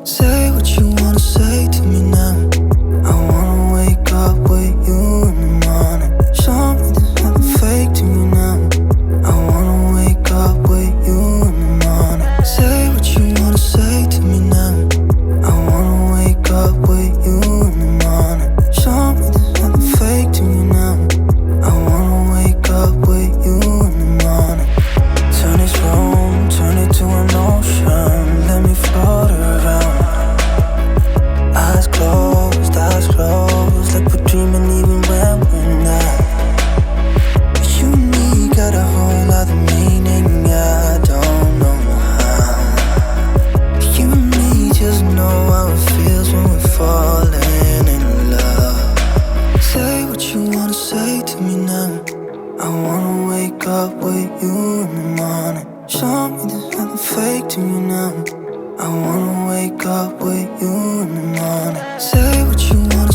Say what you wanna say to me now. I wanna wake up with you in the morning. Show me there's nothing fake to me now. I wanna wake up with you in the morning. Say what you wanna say to me now. I wanna wake up with you in the morning. Show me there's nothing fake to me now. I wanna wake up with you in the morning. Turn this room, turn it to an ocean. Let me float around. Eyes closed, like we're dreaming even when we're not. You and me got a whole other meaning, I don't know how. You and me just know how it feels when we're falling in love. Say what you wanna say to me now. I wanna wake up with you in the morning. Show me there's nothing fake to me now. I wanna wake up with you in the morning. Say what you wanna